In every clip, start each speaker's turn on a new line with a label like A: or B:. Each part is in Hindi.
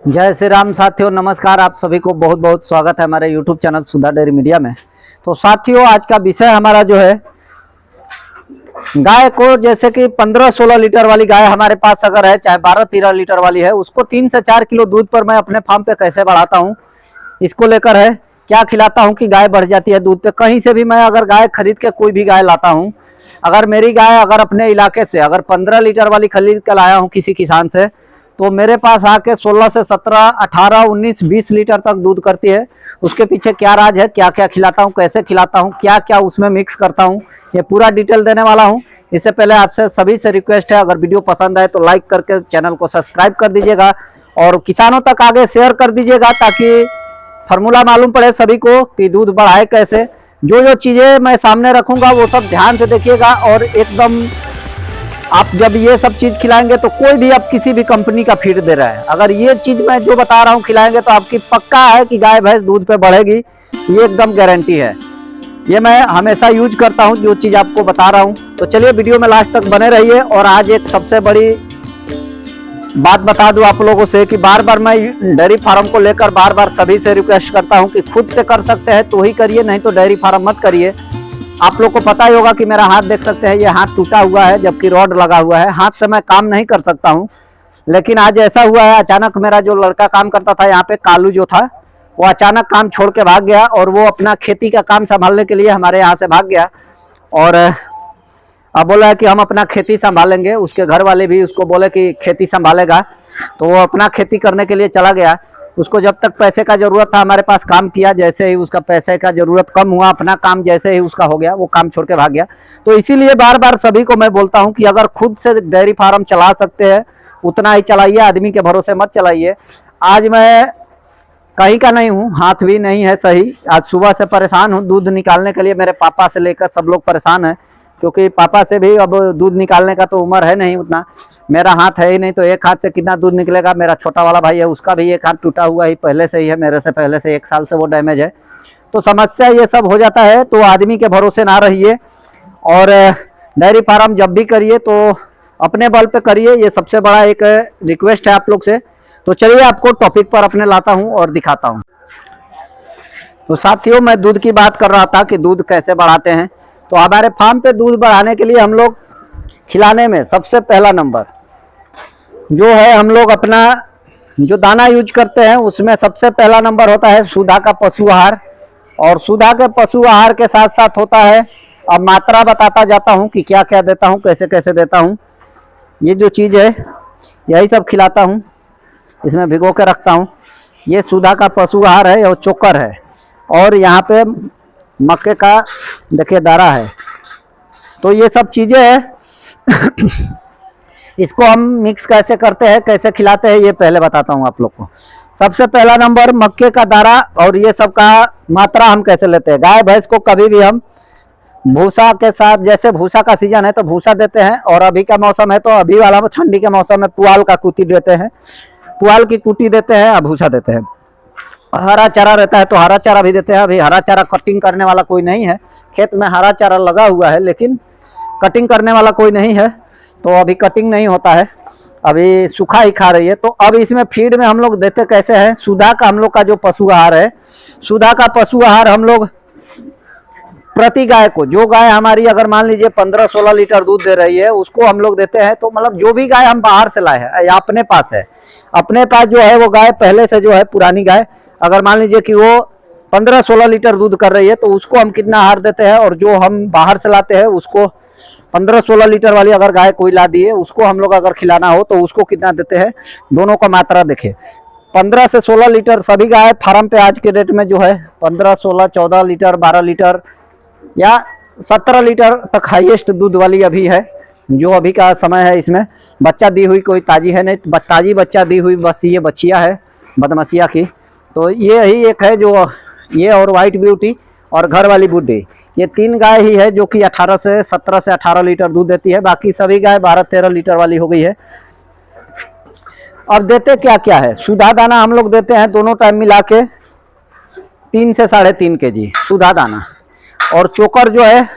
A: जय श्री राम साथियों, नमस्कार। आप सभी को बहुत बहुत स्वागत है हमारे YouTube चैनल सुधा डेयरी मीडिया में। तो साथियों, आज का विषय हमारा जो है, गाय को जैसे कि 15-16 लीटर वाली गाय हमारे पास अगर है, चाहे 12-13 लीटर वाली है, उसको 3 से 4 किलो दूध पर मैं अपने फार्म पे कैसे बढ़ाता हूँ, इसको लेकर है। क्या खिलाता हूँ कि गाय बढ़ जाती है दूध पे। कहीं से भी मैं अगर गाय खरीद के कोई भी गाय लाता हूँ, अगर मेरी गाय अगर अपने इलाके से अगर 15 लीटर वाली खरीद कर लाया हूँ किसी किसान से, तो मेरे पास आके 16 से 17, 18, 19, 20 लीटर तक दूध करती है। उसके पीछे क्या राज है, क्या क्या खिलाता हूँ, कैसे खिलाता हूँ, क्या क्या उसमें मिक्स करता हूँ, ये पूरा डिटेल देने वाला हूँ। इससे पहले आपसे सभी से रिक्वेस्ट है, अगर वीडियो पसंद आए तो लाइक करके चैनल को सब्सक्राइब कर दीजिएगा और किसानों तक आगे शेयर कर दीजिएगा, ताकि फार्मूला मालूम पड़े सभी को कि दूध बढ़ाए कैसे। जो जो चीज़ें मैं सामने रखूँगा वो सब ध्यान से देखिएगा, और एकदम आप जब ये सब चीज़ खिलाएंगे तो कोई भी आप किसी भी कंपनी का फीड दे रहा है, अगर ये चीज़ मैं जो बता रहा हूँ खिलाएंगे तो आपकी पक्का है कि गाय भैंस दूध पे बढ़ेगी, ये एकदम गारंटी है। ये मैं हमेशा यूज करता हूँ जो चीज़ आपको बता रहा हूँ। तो चलिए वीडियो में लास्ट तक बने रहिए। और आज एक सबसे बड़ी बात बता दूं आप लोगों से कि बार बार मैं डेयरी फार्म को लेकर बार बार सभी से रिक्वेस्ट करता हूं कि खुद से कर सकते हैं तो ही करिए, नहीं तो डेयरी फार्म मत करिए। आप लोग को पता ही होगा कि मेरा हाथ देख सकते हैं, ये हाथ टूटा हुआ है जबकि रॉड लगा हुआ है। हाथ से मैं काम नहीं कर सकता हूं, लेकिन आज ऐसा हुआ है, अचानक मेरा जो लड़का काम करता था यहाँ पे, कालू जो था, वो अचानक काम छोड़ के भाग गया और वो अपना खेती का काम संभालने के लिए हमारे यहाँ से भाग गया। और अब बोला है कि हम अपना खेती संभालेंगे। उसके घर वाले भी उसको बोले कि खेती संभालेगा, तो वो अपना खेती करने के लिए चला गया। उसको जब तक पैसे का जरूरत था हमारे पास काम किया, जैसे ही उसका पैसे का जरूरत कम हुआ, अपना काम जैसे ही उसका हो गया, वो काम छोड़ के भाग गया। तो इसीलिए बार बार सभी को मैं बोलता हूँ कि अगर खुद से डेयरी फार्म चला सकते हैं उतना ही चलाइए, आदमी के भरोसे मत चलाइए। आज मैं कहीं का नहीं हूँ, हाथ भी नहीं है सही। आज सुबह से परेशान हूँ दूध निकालने के लिए, मेरे पापा से लेकर सब लोग परेशान हैं, क्योंकि पापा से भी अब दूध निकालने का तो उम्र है नहीं उतना, मेरा हाथ है ही नहीं, तो एक हाथ से कितना दूध निकलेगा। मेरा छोटा वाला भाई है, उसका भी एक हाथ टूटा हुआ ही पहले से ही है, मेरे से पहले से 1 साल से वो डैमेज है। तो समस्या ये सब हो जाता है, तो आदमी के भरोसे ना रहिए। और डेयरी फार्म जब भी करिए तो अपने बल पे करिए, ये सबसे बड़ा एक रिक्वेस्ट है आप लोग से। तो चलिए आपको टॉपिक पर अपने लाता हूँ और दिखाता हूँ। तो साथियों, मैं दूध की बात कर रहा था कि दूध कैसे बढ़ाते हैं। तो हमारे फार्म पे दूध बढ़ाने के लिए हम लोग खिलाने में सबसे पहला नंबर जो है, हम लोग अपना जो दाना यूज करते हैं उसमें सबसे पहला नंबर होता है सुधा का पशु आहार। और सुधा के पशु आहार के साथ साथ होता है, अब मात्रा बताता जाता हूँ कि क्या क्या देता हूँ, कैसे कैसे देता हूँ। ये जो चीज़ है यही सब खिलाता हूँ, इसमें भिगो के रखता हूँ। ये सुधा का पशु आहार है और चोकर है, और यहाँ पे मक्के का देखिए दाना है। तो ये सब चीज़ें हैं। इसको हम मिक्स कैसे करते हैं, कैसे खिलाते हैं, ये पहले बताता हूँ आप लोग को। सबसे पहला नंबर मक्के का दाना, और ये सब का मात्रा हम कैसे लेते हैं। गाय भैंस को कभी भी हम भूसा के साथ, जैसे भूसा का सीजन है तो भूसा देते हैं, और अभी का मौसम है तो अभी वाला ठंडी के मौसम में पुआल का कुटी देते हैं, पुआल की कुटी देते हैं और भूसा देते हैं। हरा चारा रहता है तो हरा चारा भी देते हैं। अभी हरा चारा कटिंग करने वाला कोई नहीं है, खेत में हरा चारा लगा हुआ है लेकिन कटिंग करने वाला कोई नहीं है, तो अभी कटिंग नहीं होता है, अभी सूखा ही खा रही है। तो अब इसमें फीड में हम लोग देते कैसे हैं, सुधा का हम लोग का जो पशु आहार है, सुधा का पशु आहार हम लोग प्रति गाय को, जो गाय हमारी अगर मान लीजिए 15-16 लीटर दूध दे रही है, उसको हम लोग देते हैं। तो मतलब जो भी गाय हम बाहर से लाए हैं या अपने पास है, अपने पास जो है वो गाय पहले से जो है पुरानी गाय, अगर मान लीजिए कि वो 15-16 लीटर दूध कर रही है, तो उसको हम कितना आहार देते हैं, और जो हम बाहर से लाते हैं उसको 15-16 लीटर वाली अगर गाय कोई ला दी है, उसको हम लोग अगर खिलाना हो तो उसको कितना देते हैं, दोनों का मात्रा देखें। 15 से 16 लीटर सभी गाय फार्म पे आज के डेट में जो है 15, 16, 14 लीटर, 12 लीटर या 17 लीटर तक हाईएस्ट दूध वाली अभी है, जो अभी का समय है। इसमें बच्चा दी हुई कोई ताजी है नहीं, ताजी बच्चा दी हुई बस ये बच्चिया है बदमसिया की। तो ये ही एक है जो ये, और वाइट ब्यूटी और घर वाली बुड्ढी, ये 3 गाय ही है जो कि 17 से 18 लीटर दूध देती है। बाकी सभी गाय 12-13 लीटर वाली हो गई है। अब देते क्या क्या है, सुधा दाना हम लोग देते हैं दोनों टाइम मिला के 3 से 3.5 kg सुधा दाना, और चोकर जो है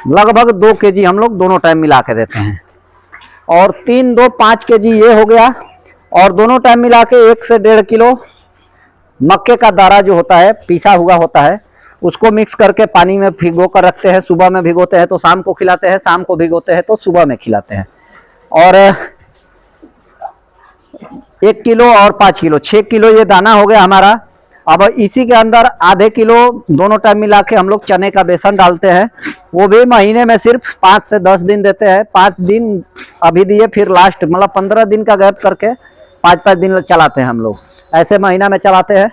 A: लगभग 2 kg हम लोग दोनों टाइम मिला के देते हैं। और 3, 2, 5 kg ये हो गया, और दोनों टाइम मिला के 1 से 1.5 किलो मक्के का दाना जो होता है, पीसा हुआ होता है, उसको मिक्स करके पानी में भिगो कर रखते हैं। सुबह में भिगोते हैं तो शाम को खिलाते हैं, शाम को भिगोते हैं तो सुबह में खिलाते हैं। और 1 किलो और 5 किलो 6 किलो ये दाना हो गया हमारा। अब इसी के अंदर आधे किलो दोनों टाइम मिला के हम लोग चने का बेसन डालते हैं। वो भी महीने में सिर्फ 5 से 10 दिन देते हैं। 5 दिन अभी दिए, फिर लास्ट मतलब 15 दिन का गैप करके 5-5 दिन चलाते हैं हम लोग, ऐसे महीना में चलाते हैं।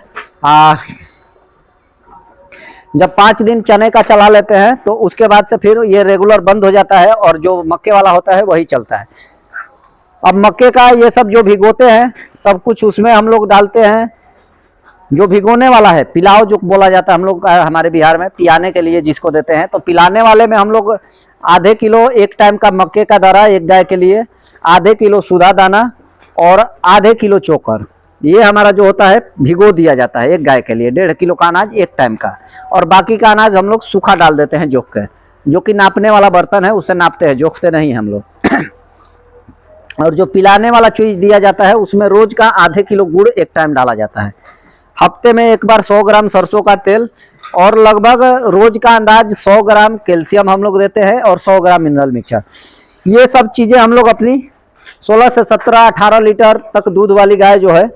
A: जब 5 दिन चने का चला लेते हैं तो उसके बाद से फिर ये रेगुलर बंद हो जाता है और जो मक्के वाला होता है वही चलता है। अब मक्के का ये सब जो भिगोते हैं सब कुछ उसमें हम लोग डालते हैं। जो भिगोने वाला है, पिलाव जो बोला जाता है हम लोग हमारे बिहार में, पियाने के लिए जिसको देते हैं, तो पिलाने वाले में हम लोग आधे किलो एक टाइम का मक्के का दाना एक गाय के लिए, आधे किलो सूधा दाना और आधे किलो चोकर, ये हमारा जो होता है भिगो दिया जाता है एक गाय के लिए। 1.5 किलो का अनाज एक टाइम का, और बाकी का अनाज हम लोग सूखा डाल देते हैं जोख के, जो कि नापने वाला बर्तन है उससे नापते हैं, जोखते नहीं हम लोग। और जो पिलाने वाला चीज दिया जाता है उसमें रोज का आधे किलो गुड़ एक टाइम डाला जाता है। हफ्ते में एक बार 100 ग्राम सरसों का तेल, और लगभग रोज का अंदाज 100 ग्राम कैल्शियम हम लोग देते हैं और 100 ग्राम मिनरल मिक्सचर। ये सब चीजें हम लोग अपनी 16 से 17 18 लीटर तक दूध वाली गाय जो है,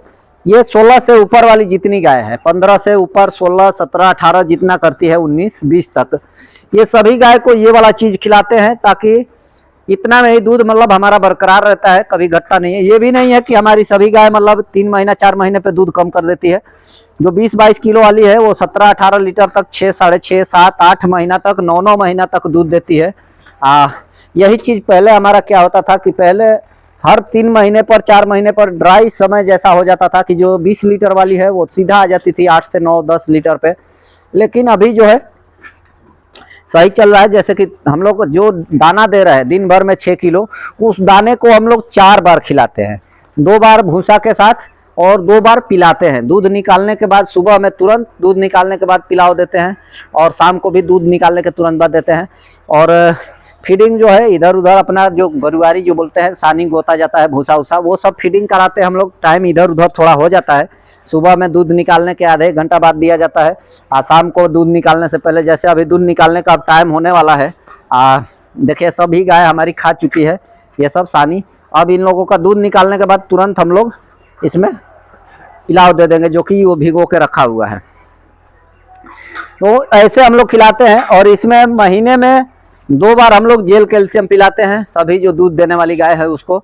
A: ये 16 से ऊपर वाली जितनी गाय है, 15 से ऊपर 16 17 18 जितना करती है 19 20 तक, ये सभी गाय को ये वाला चीज खिलाते हैं ताकि इतना में ही दूध मतलब हमारा बरकरार रहता है, कभी घटता नहीं है। ये भी नहीं है कि हमारी सभी गाय मतलब 3 महीना 4 महीने पे दूध कम कर देती है। जो 20-22 किलो वाली है वो 17-18 लीटर तक 6 साढ़े 6 7 8 महीना तक 9 महीना तक दूध देती है। यही चीज पहले हमारा क्या होता था कि पहले हर 3 महीने पर 4 महीने पर ड्राई समय जैसा हो जाता था कि जो 20 लीटर वाली है वो सीधा आ जाती थी 8 से 9 10 लीटर पे। लेकिन अभी जो है सही चल रहा है। जैसे कि हम लोग जो दाना दे रहे हैं दिन भर में 6 किलो, उस दाने को हम लोग 4 बार खिलाते हैं, 2 बार भूसा के साथ और 2 बार पिलाते हैं। दूध निकालने के बाद सुबह में तुरंत दूध निकालने के बाद पिलाव देते हैं, और शाम को भी दूध निकालने के तुरंत बाद देते हैं। और फीडिंग जो है इधर उधर अपना जो गरुवारी जो बोलते हैं, सानी गोता जाता है, भूसा उसा, वो सब फीडिंग कराते हैं हम लोग। टाइम इधर उधर थोड़ा हो जाता है। सुबह में दूध निकालने के आधे घंटा बाद दिया जाता है, और शाम को दूध निकालने से पहले, जैसे अभी दूध निकालने का अब टाइम होने वाला है। देखिए सभी गाय हमारी खा चुकी है ये सब सानी। अब इन लोगों का दूध निकालने के बाद तुरंत हम लोग इसमें पिलाव दे देंगे, जो कि वो भिगो के रखा हुआ है। तो ऐसे हम लोग खिलाते हैं। और इसमें महीने में 2 बार हम लोग जेल कैल्शियम पिलाते हैं सभी जो दूध देने वाली गाय है उसको।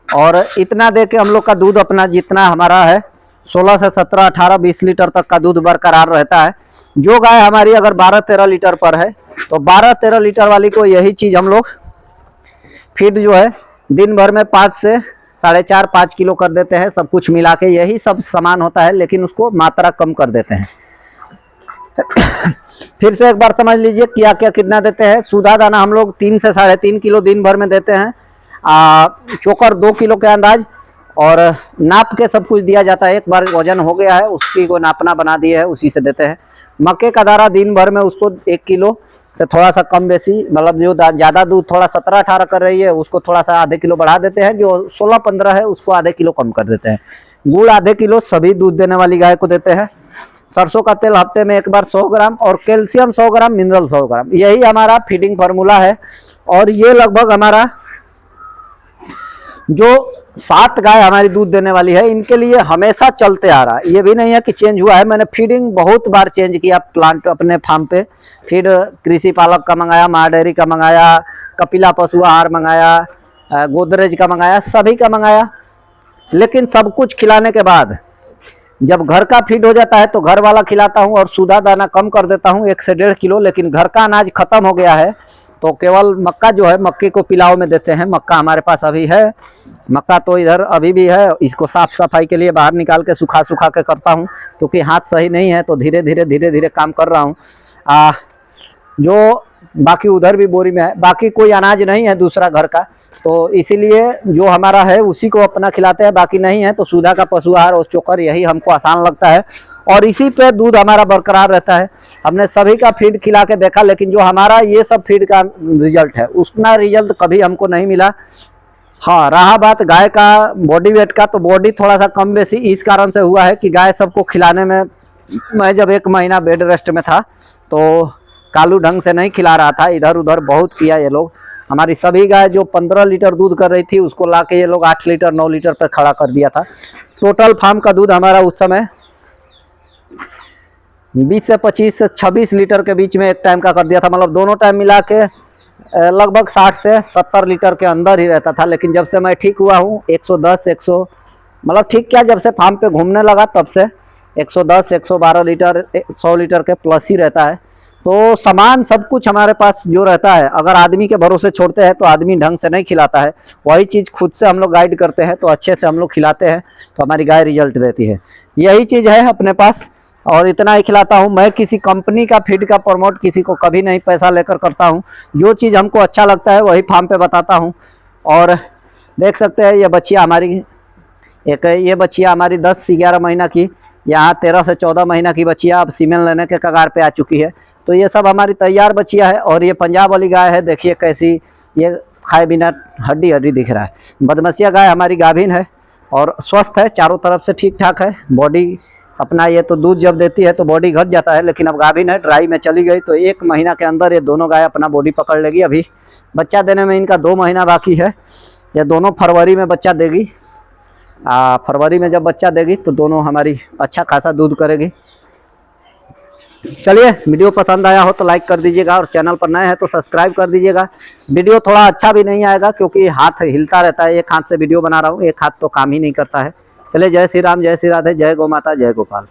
A: और इतना दे के हम लोग का दूध अपना जितना हमारा है 16 से 17 18 20 लीटर तक का दूध बरकरार रहता है। जो गाय हमारी अगर 12-13 लीटर पर है तो 12-13 लीटर वाली को यही चीज़ हम लोग फीड जो है दिन भर में 5 से साढ़े 4-5 किलो कर देते हैं, सब कुछ मिला के यही सब सामान होता है, लेकिन उसको मात्रा कम कर देते हैं। फिर से एक बार समझ लीजिए क्या क्या कितना देते हैं। सूधा दाना हम लोग 3 से साढ़े 3 किलो दिन भर में देते हैं। चोकर 2 किलो के अंदाज, और नाप के सब कुछ दिया जाता है। एक बार वजन हो गया है उसकी को नापना बना दिए है, उसी से देते हैं। मक्के का दाना दिन भर में उसको 1 किलो से थोड़ा सा कम बेसी, मतलब जो ज़्यादा दूध थोड़ा 17-18 कर रही है उसको थोड़ा सा आधे किलो बढ़ा देते हैं, जो 16-15 है उसको आधे किलो कम कर देते हैं। गुड़ आधे किलो सभी दूध देने वाली गाय को देते हैं। सरसों का तेल हफ्ते में एक बार 100 ग्राम, और कैल्शियम 100 ग्राम, मिनरल 100 ग्राम। यही हमारा फीडिंग फार्मूला है। और ये लगभग हमारा जो 7 गाय हमारी दूध देने वाली है इनके लिए हमेशा चलते आ रहा है। ये भी नहीं है कि चेंज हुआ है। मैंने फीडिंग बहुत बार चेंज किया प्लांट अपने फार्म पे। फीड कृषि पालक का मंगाया, माँ डेयरी का मंगाया, कपिला पशु आहार मंगाया, गोदरेज का मंगाया, सभी का मंगाया। लेकिन सब कुछ खिलाने के बाद जब घर का फीड हो जाता है तो घर वाला खिलाता हूँ, और सूधा दाना कम कर देता हूँ 1 से 1.5 किलो। लेकिन घर का अनाज खत्म हो गया है तो केवल मक्का जो है, मक्के को पिलाव में देते हैं। मक्का हमारे पास अभी है, मक्का तो इधर अभी भी है। इसको साफ सफाई के लिए बाहर निकाल के सुखा के करता हूँ, क्योंकि हाथ सही नहीं है तो धीरे धीरे काम कर रहा हूँ। जो बाकी उधर भी बोरी में है, बाकी कोई अनाज नहीं है दूसरा घर का, तो इसीलिए जो हमारा है उसी को अपना खिलाते हैं। बाकी नहीं है तो सूधा का पशु आहार और चोकर यही हमको आसान लगता है, और इसी पे दूध हमारा बरकरार रहता है। हमने सभी का फीड खिला के देखा, लेकिन जो हमारा ये सब फीड का रिजल्ट है उतना रिजल्ट कभी हमको नहीं मिला। हाँ, रहा बात गाय का बॉडी वेट का, तो बॉडी थोड़ा सा कम बेसी इस कारण से हुआ है कि गाय सबको खिलाने में, मैं जब 1 महीना बेड रेस्ट में था तो कालू ढंग से नहीं खिला रहा था, इधर उधर बहुत किया ये लोग। हमारी सभी गाय जो 15 लीटर दूध कर रही थी उसको ला के ये लोग 8 लीटर 9 लीटर पे खड़ा कर दिया था। टोटल फार्म का दूध हमारा उस समय 20 से 25 से 26 लीटर के बीच में एक टाइम का कर दिया था, मतलब दोनों टाइम मिला के लगभग 60 से 70 लीटर के अंदर ही रहता था। लेकिन जब से मैं ठीक हुआ हूँ 110 100, मतलब ठीक क्या, जब से फार्म पे घूमने लगा तब से 110 112 लीटर 100 लीटर के प्लस ही रहता है। तो सामान सब कुछ हमारे पास जो रहता है, अगर आदमी के भरोसे छोड़ते हैं तो आदमी ढंग से नहीं खिलाता है, वही चीज़ खुद से हम लोग गाइड करते हैं तो अच्छे से हम लोग खिलाते हैं तो हमारी गाय रिजल्ट देती है। यही चीज़ है अपने पास, और इतना ही खिलाता हूँ मैं। किसी कंपनी का फीड का प्रमोट किसी को कभी नहीं पैसा लेकर करता हूँ, जो चीज़ हमको अच्छा लगता है वही फार्म पे बताता हूँ। और देख सकते हैं ये बच्चियाँ हमारी, एक ये बच्चियाँ हमारी 10 से 11 महीना की, यहाँ 13 से 14 महीना की बच्चियाँ अब सीमेन लेने के कगार पे आ चुकी है। तो ये सब हमारी तैयार बच्चियाँ है। और ये पंजाब वाली गाय है, देखिए कैसी, ये खाए बिना हड्डी हड्डी दिख रहा है। बदमसिया गाय हमारी गाभिन है और स्वस्थ है, चारों तरफ से ठीक ठाक है बॉडी अपना। ये तो दूध जब देती है तो बॉडी घट जाता है, लेकिन अब गाभिन है, ड्राई में चली गई तो 1 महीना के अंदर ये दोनों गाय अपना बॉडी पकड़ लेगी। अभी बच्चा देने में इनका 2 महीना बाकी है। ये दोनों फरवरी में बच्चा देगी। फरवरी में जब बच्चा देगी तो दोनों हमारी अच्छा खासा दूध करेगी। चलिए, वीडियो पसंद आया हो तो लाइक कर दीजिएगा, और चैनल पर नए हैं तो सब्सक्राइब कर दीजिएगा। वीडियो थोड़ा अच्छा भी नहीं आएगा क्योंकि हाथ हिलता रहता है, एक हाथ से वीडियो बना रहा हूँ, एक हाथ तो काम ही नहीं करता है। चलिए, जय श्री राम, जय श्री राधे, जय गौ माता, जय गोपाल।